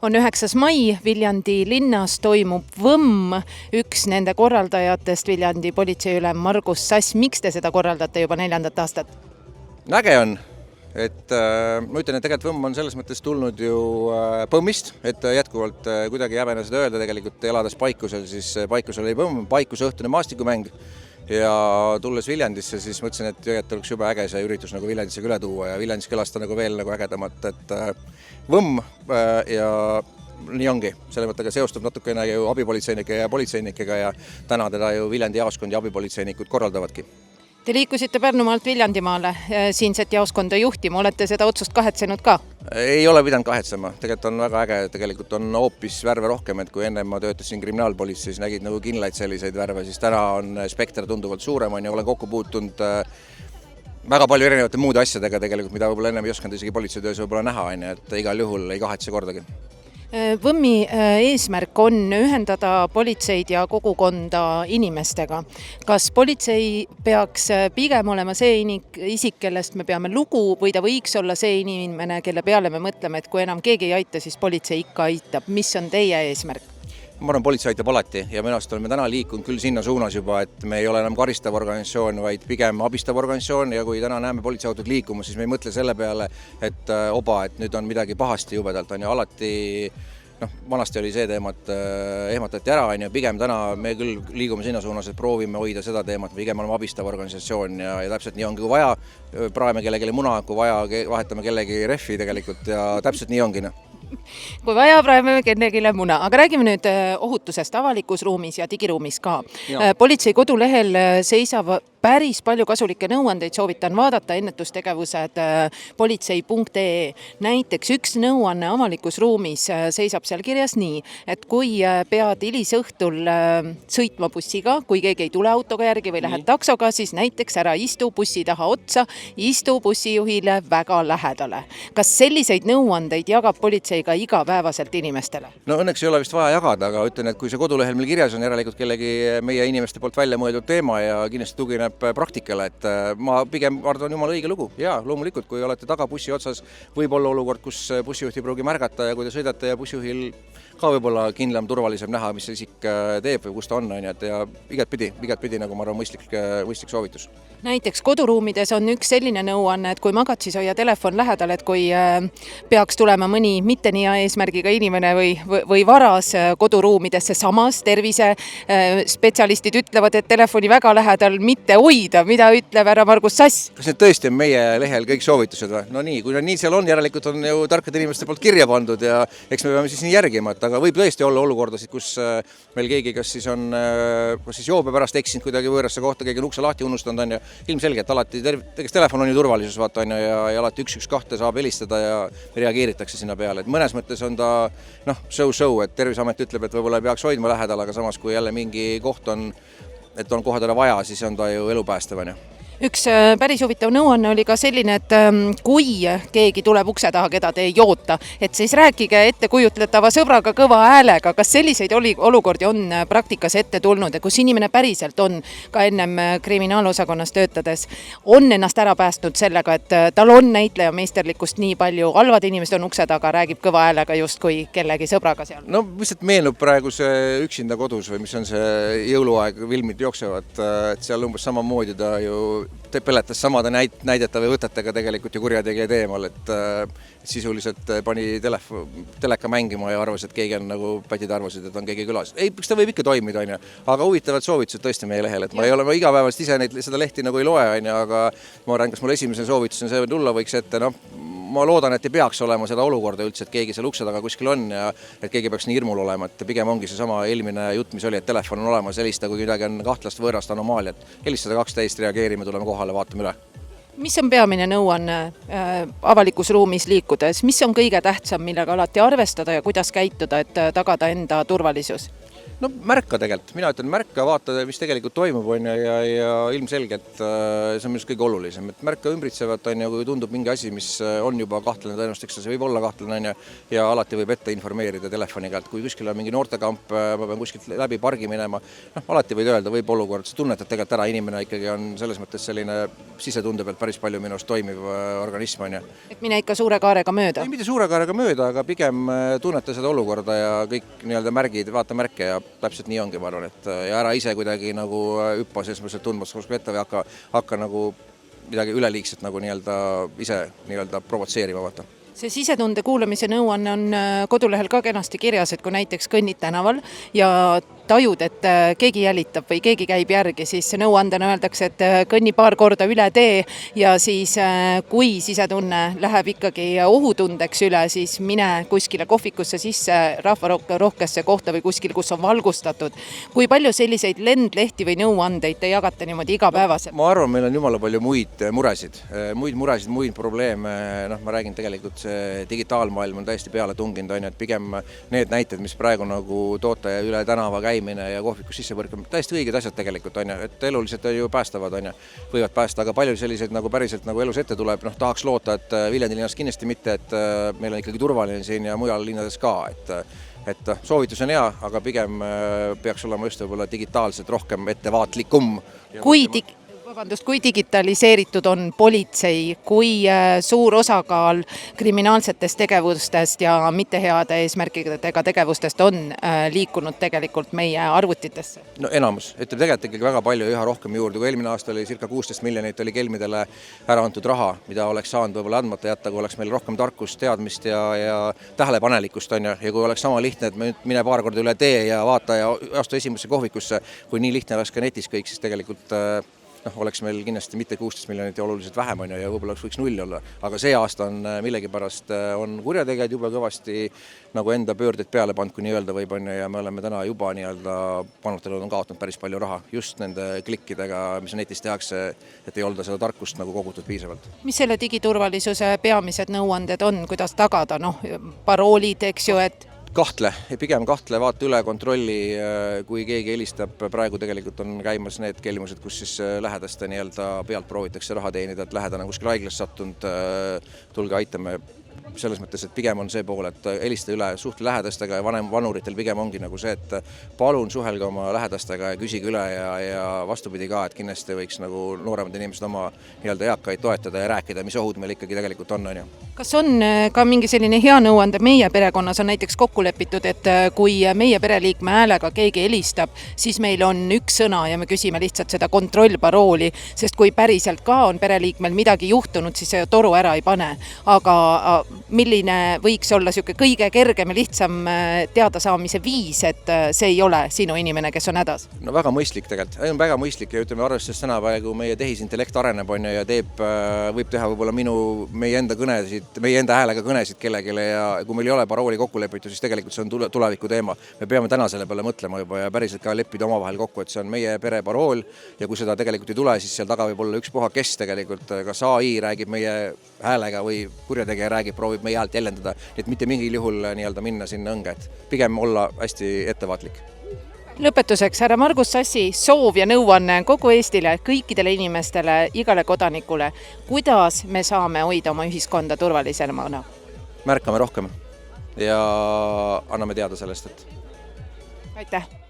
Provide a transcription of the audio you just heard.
On 9. mai, Viljandi linnas toimub võmm, üks nende korraldajatest Viljandi politseiülem Margus Sass. Miks te seda korraldate juba 4. aastat? Äge on, et ma ütlen, et tegelikult võmm on selles mõttes tulnud ju põmmist, et jätkuvalt kuidagi jäbene seda öelda, tegelikult elades Paikusel, siis Paikusel oli põmm, Paikuse õhtune maastikumäng ja tulles Viljandisse, siis mõtlesin, et tegelikult oleks juba äge see üritus nagu Viljandisse üle tuua ja Viljandis külasta nagu veel nagu ägedamat, et võmm ja nii ongi. Selle mõttega seostub natukene ju abipolitseinike ja politseinikega ja täna teda ju Viljandi jaoskond ja abipolitseinikud korraldavadki. Te liikusite Pärnumaalt Viljandimaale siinset jaoskonda juhtima, olete seda otsust kahetsenud ka? Ei ole pidanud kahetsema, tegelikult on väga äge, tegelikult on hoopis värve rohkem, et kui enne ma töötasin kriminaalpolitseis, nägid nagu kindlaid selliseid värve, siis täna on spekter tunduvalt suurem ja olen kokku puutunud väga palju erinevate muude asjadega tegelikult, mida võib-olla ennem ei osanud isegi politseitöös võib-olla näha, et igal juhul ei kahetse kordagi. Võmmi eesmärk on ühendada politseid ja kogukonda inimestega. Kas politsei peaks pigem olema see isik, kellest me peame lugu, või ta võiks olla see inimene, kelle peale me mõtleme, et kui enam keegi ei aita, siis politsei ikka aitab? Mis on teie eesmärk? Ma arvan, politsei aitab alati ja minu arust oleme täna liikunud küll sinna suunas juba, et me ei ole enam karistav organisatsioon, vaid pigem abistav organisatsioon ja kui täna näeme politseiautod liikuma, siis me ei mõtle selle peale, et et nüüd on midagi pahasti jubedalt, on ju alati, vanasti oli see teemat, ehmatati ära, on ju, pigem täna me küll liigume sinna suunas, et proovime hoida seda teemat, pigem oleme abistav organisatsioon ja täpselt nii ongi, kui vaja, praeme kellelegi muna, kui vaja, vahetame kellegi rehvi tegelikult ja täpselt nii ongi. Kui vaja, praeme kellelegi muna. Aga räägime nüüd ohutusest avalikus ruumis ja digiruumis ka. Politsei kodulehel seisab päris palju kasulikke nõuandeid, soovitan vaadata ennetustegevused politsei.ee. Näiteks üks nõuanne avalikus ruumis seisab seal kirjas nii, et kui pead hilisõhtul sõitma bussiga, kui keegi ei tule autoga järgi või lähed taksoga, siis näiteks ära istu bussi taha otsa, istu bussijuhile väga lähedale. Kas selliseid nõuandeid jagab politsei ka igapäevaselt inimestele? No õnneks ei ole vist vaja jagada, aga ütlen, et kui see kodulehel meil kirjas on järelikult kellegi meie inimeste poolt välja mõeldud teema ja kindlasti tugineb praktikale, et ma pigem arvan jumala õige lugu. Jaa, loomulikult, kui olete taga bussi otsas, võib olla olukord, kus bussijuht ei pruugi märgata ja kui te sõidate ja bussijuhil ka võib-olla kindlam, turvalisem näha, mis see isik teeb või kus ta on, ja igatpidi nagu ma arvan mõistlik soovitus. Näiteks koduruumides on üks selline nõuanne, et kui magad, siis hoia telefon lähedal, et kui peaks tulema mõni mitte nii hea eesmärgiga inimene või varas koduruumidesse, samas tervise spetsialistid ütlevad, et telefoni väga lähedal mitte hoida. Mida ütleb härra Margus Sass? Kas need tõesti on meie lehel kõik soovitused või? No nii, kui nii seal on, järelikult on ju tarkade inimeste poolt kirja pandud ja eks me peame siis nii järgima, aga võib tõesti olla olukordasid, kus meil keegi kas siis joobe pärast eksinud kuidagi võõrasse kohta, keegi on ukse lahti unustanud, on ju, ilmselgelt alati, telefon on ju turvalisus, vaata, on ju, ja alati 112 saab helistada ja reageeritakse sinna peale, et mõnes mõttes on ta show, et Terviseamet ütleb, et võib-olla ei peaks hoidma lähedal, aga samas kui jälle mingi koht on, et on kohadele vaja, siis on ta ju elupäästev, on ju. Üks päris huvitav nõuanne oli ka selline, et kui keegi tuleb ukse taha, keda te ei oota, et siis rääkige ettekujutletava sõbraga kõva häälega. Kas selliseid olukordi on praktikas ette tulnud, kus inimene päriselt on ka ennem kriminaalosakonnas töötades, on ennast ära päästnud sellega, et tal on näitleja meisterlikkust nii palju, halvad inimesed on ukse taga, räägib kõva häälega justkui kellegi sõbraga seal? No lihtsalt meenub praegu see Üksinda kodus või mis on see jõuluaeg, filmid jooksevad, et seal umbes samamoodi ta ju peletas samade näidete või võtetega tegelikult ju kurjategijad eemal, et sisuliselt pani teleka mängima ja arvas, et keegi on nagu pätid arvasid, et on keegi külas. Ei, ta võib ikka toimida, on ju, aga huvitavad soovitused tõesti meie lehel, et ma ei ole igapäevast ise seda lehti nagu ei loe, on ju, aga ma arvan, kas mul esimese soovitusena see tulla võiks ette, ma loodan, et ei peaks olema seda olukorda üldse, et keegi seal ukse taga kuskil on ja et keegi peaks nii hirmul olema, et pigem ongi see sama eelmine jutt, mis oli, et telefon on olemas, helista, kui midagi on kahtlast võõrast anomaaliat. Helistada 12, reageerime, tuleme kohale, vaatame üle. Mis on peamine nõuanne avalikus ruumis liikudes? Mis on kõige tähtsam, millega alati arvestada ja kuidas käituda, et tagada enda turvalisus? No märka tegelikult, mina ütlen märka, vaata, mis tegelikult toimub on ja ilmselgelt see on minust kõige olulisem, et märka ümbritsevat on ja kui tundub mingi asi, mis on juba kahtlane tõenäoliselt, eks see võib olla kahtlane on ja alati võib ette informeerida telefoniga, et kui kuskil on mingi noortekamp, ma pean kuskilt läbi pargi minema, alati võid öelda, võib olukord, sa tunnetad tegelikult ära, inimene ikkagi on selles mõttes selline sisetunde pealt päris palju minust toimiv organism on. Et mine ikka suure kaarega mööda? Ei, mitte suure kaarega mööda, aga pigem tunneta seda olukorda ja kõik nii-öelda märgid, vaata märke ja täpselt nii ongi, ma arvan, et ja ära ise kuidagi nagu hüppa selles mõttes, et tundmas kuskil ette või hakka nagu midagi üleliigset nagu nii-öelda ise nii-öelda provotseerima, vaata. See sisetunde kuulamise nõuanne on kodulehel ka kenasti kirjas, et kui näiteks kõnnid tänaval ja tajud, et keegi jälitab või keegi käib järgi, siis nõuandena öeldakse, et kõnni paar korda üle tee ja siis kui sisetunne läheb ikkagi ohutundeks üle, siis mine kuskile kohvikusse sisse, rahvarohkesse kohta või kuskil, kus on valgustatud. Kui palju selliseid lendlehti või nõuandeid te jagate niimoodi igapäevaselt? Ma arvan, meil on jumala palju muid muresid, muid probleeme, ma räägin tegelikult see digitaalmaailm on täiesti peale tunginud, on, et pigem need näited, mis praegu nagu toote üle tänava käimine ja kohvikus sisse põrkama, täiesti õiged asjad tegelikult on, et eluliselt ju päästavad on, võivad päästa, aga palju selliseid nagu päriselt nagu elus ette tuleb, tahaks loota, et Viljandi linnas kindlasti mitte, et meil on ikkagi turvaline siin ja mujal linnades ka, et soovitus on hea, aga pigem peaks olema just võib-olla digitaalselt rohkem ettevaatlikum. Kui digitaliseeritud on politsei, kui suur osakaal kriminaalsetest tegevustest ja mitte heade eesmärkidega tegevustest on liikunud tegelikult meie arvutitesse? No enamus, ütleb tegelikult ikkagi väga palju üha rohkem juurde, kui eelmine aasta oli circa 16 miljonit oli kelmidele ära antud raha, mida oleks saanud võib-olla andmata jätta, kui oleks meil rohkem tarkust, teadmist ja tähelepanelikkust on ja kui oleks sama lihtne, et mine paar korda üle tee ja vaata ja astu esimesse kohvikusse, kui nii lihtne oleks ka netis kõik, siis tegelikult oleks meil kindlasti mitte 16 miljonit ja oluliselt vähem on ja võib-olla võiks 0 olla, aga see aasta on millegipärast on kurjategijad juba kõvasti nagu enda pöördeid peale pannud, kui nii öelda võib on ja me oleme täna juba nii-öelda panutelud on kaotanud päris palju raha just nende klikkidega, mis netis tehakse, et ei olda seda tarkust nagu kogutud piisavalt. Mis selle digiturvalisuse peamised nõuanded on, kuidas tagada, paroolid, eks ju, et pigem kahtle, vaata üle, kontrolli, kui keegi helistab, praegu tegelikult on käimas need kelmused, kus siis lähedaste nii-öelda pealt proovitakse raha teenida, et lähedane kuskil haiglas sattunud, tulge aitame. Selles mõttes, et pigem on see pool, et helista üle suhte lähedastega ja vanuritel pigem ongi nagu see, et palun suhelge oma lähedastega ja küsige üle ja vastupidi ka, et kindlasti võiks nagu nooremad inimesed oma nii-öelda eakaid toetada ja rääkida, mis ohud meil ikkagi tegelikult on. Kas on ka mingi selline hea nõuande meie perekonnas on näiteks kokku lepitud, et kui meie pereliikme häälega keegi helistab, siis meil on üks sõna ja me küsime lihtsalt seda kontrollparooli, sest kui päriselt ka on pereliikmel midagi juhtunud, siis see toru ära ei pane. Aga milline võiks olla kõige kergem ja lihtsam teadasaamise viis, et see ei ole sinu inimene, kes on hädas? No väga mõistlik tegelikult, on väga mõistlik ja ütleme arvestades tänapäeval, kui meie tehisintellekt areneb on ja võib teha võib-olla meie enda kõnesid, meie enda häälega kõnesid kellegile ja kui meil ei ole parooli kokku lepitud, siis tegelikult see on tuleviku teema. Me peame täna selle peale mõtlema juba ja päriselt ka leppida omavahel kokku, et see on meie pere parool ja kui seda tegelikult ei tule, siis seal taga võib olla ükspuha, kes tegelikult, kas AI räägib meie häälega või kurjategija räägib, proovib meie häält jäljendada, et mitte mingil juhul nii-öelda minna sinna õnge, et pigem olla hästi ettevaatlik. Lõpetuseks, härra Margus Sassi, soov ja nõuanne kogu Eestile, kõikidele inimestele, igale kodanikule, kuidas me saame hoida oma ühiskonda turvalisemana? Märkame rohkem ja anname teada sellest, et aitäh!